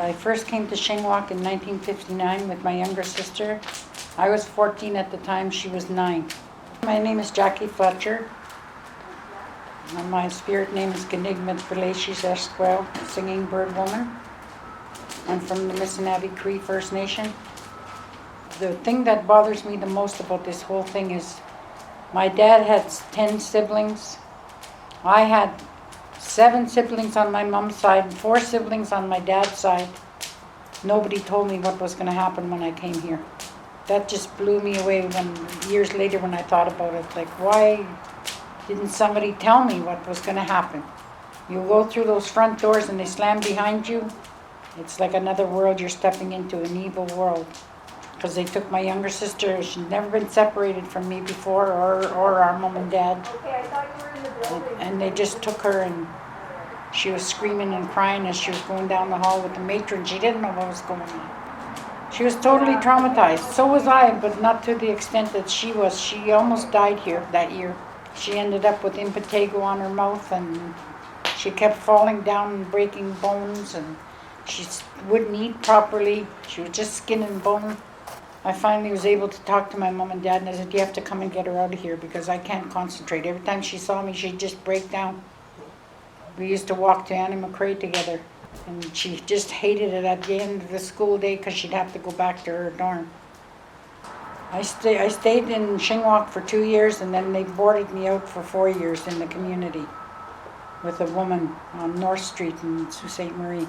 I first came to Shingwalk in 1959 with my younger sister. I was 14 at the time, she was 9. My name is Jackie Fletcher. And my spirit name is Ganigmet Belashis Esquel, Singing Bird Woman. I'm from the Missinabbi Cree First Nation. The thing that bothers me the most about this whole thing is my dad had 10 siblings. I had 7 siblings on my mom's side and 4 siblings on my dad's side. Nobody told me what was going to happen when I came here. That just blew me away years later when I thought about it. Like, why didn't somebody tell me what was going to happen? You go through those front doors and they slam behind you. It's like another world you're stepping into, an evil world. Because they took my younger sister. She'd never been separated from me before, or our mom and dad. Okay, I thought you were in the building. And they just took her, and she was screaming and crying as she was going down the hall with the matron. She didn't know what was going on. She was totally traumatized. So was I, but not to the extent that she was. She almost died here that year. She ended up with impetigo on her mouth, and she kept falling down and breaking bones, and she wouldn't eat properly. She was just skin and bone. I finally was able to talk to my mom and dad, and I said, you have to come and get her out of here because I can't concentrate. Every time she saw me, she'd just break down. We used to walk to Annie McCrae together, and she just hated it at the end of the school day because she'd have to go back to her dorm. I stayed in Shingwalk for 2 years, and then they boarded me out for 4 years in the community with a woman on North Street in Sault Ste. Marie.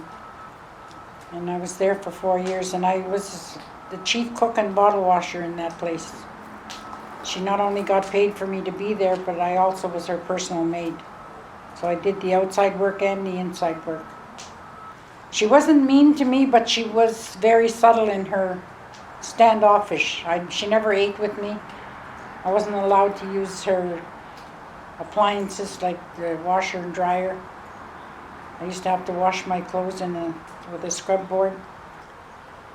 And I was there for 4 years, and I was the chief cook and bottle washer in that place. She not only got paid for me to be there, but I also was her personal maid. So I did the outside work and the inside work. She wasn't mean to me, but she was very subtle in her standoffish. She never ate with me. I wasn't allowed to use her appliances like the washer and dryer. I used to have to wash my clothes with a scrub board.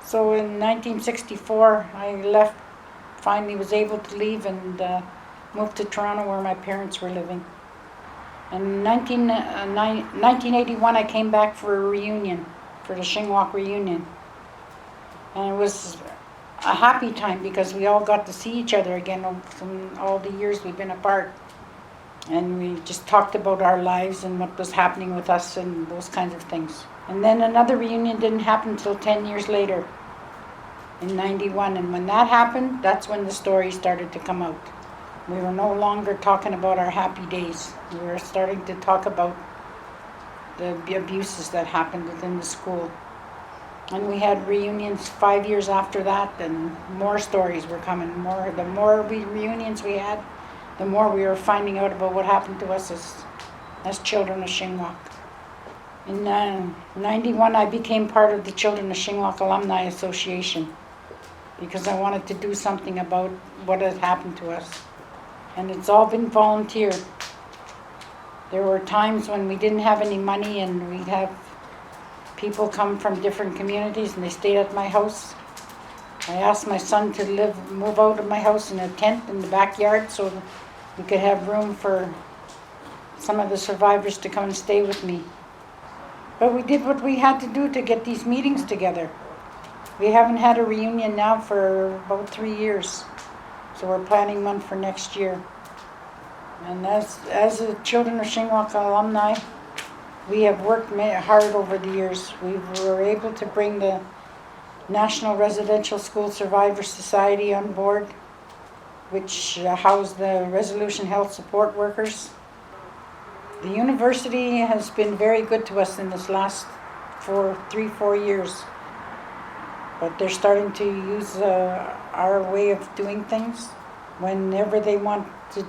So in 1964, I left, finally was able to leave and moved to Toronto where my parents were living. In 1981, I came back for a reunion, for the Shingwalk reunion. And it was a happy time because we all got to see each other again from all the years we've been apart. And we just talked about our lives and what was happening with us and those kinds of things. And then another reunion didn't happen until 10 years later, in 91. And when that happened, that's when the story started to come out. We were no longer talking about our happy days. We were starting to talk about the abuses that happened within the school. And we had reunions 5 years after that, and more stories were coming. The more reunions we had, the more we were finding out about what happened to us as children of Shingwalk. In 91, I became part of the Children of Shingwalk Alumni Association because I wanted to do something about what had happened to us. And it's all been volunteer. There were times when we didn't have any money and we'd have people come from different communities and they stayed at my house. I asked my son to move out of my house in a tent in the backyard so we could have room for some of the survivors to come and stay with me. But we did what we had to do to get these meetings together. We haven't had a reunion now for about 3 years. So we're planning one for next year. And as a Children of Shingwalk alumni, we have worked hard over the years. We were able to bring the National Residential School Survivor Society on board, which housed the Resolution Health Support Workers. The university has been very good to us in this last 3-4 years. But they're starting to use our way of doing things. Whenever they want to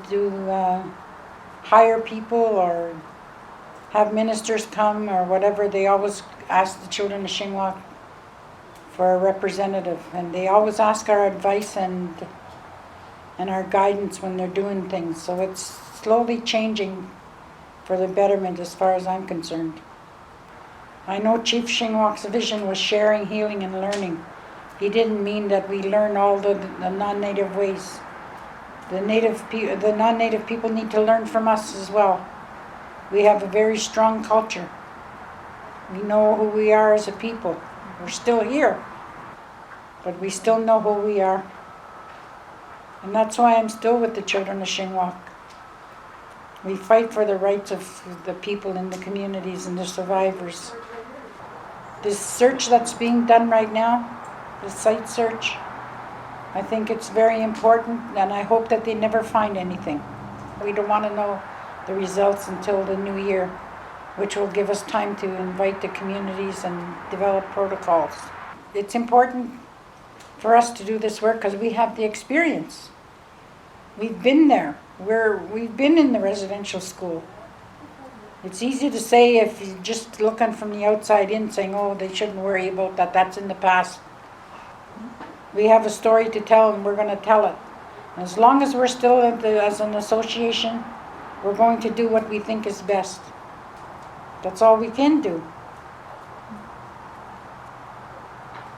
hire people or have ministers come or whatever, they always ask the Children of Shingwalk for a representative. And they always ask our advice and our guidance when they're doing things. So it's slowly changing for the betterment as far as I'm concerned. I know Chief Shingwalk's vision was sharing, healing, and learning. He didn't mean that we learn all the non-native ways. The non-native people need to learn from us as well. We have a very strong culture. We know who we are as a people. We're still here, but we still know who we are. And that's why I'm still with the Children of Shingwalk. We fight for the rights of the people in the communities and the survivors. This search that's being done right now, the site search, I think it's very important, and I hope that they never find anything. We don't want to know the results until the new year, which will give us time to invite the communities and develop protocols. It's important for us to do this work because we have the experience. We've been there. We've been in the residential school. It's easy to say if you're just looking from the outside in, saying, oh, they shouldn't worry about that, that's in the past. We have a story to tell and we're going to tell it. And as long as we're still as an association, we're going to do what we think is best. That's all we can do.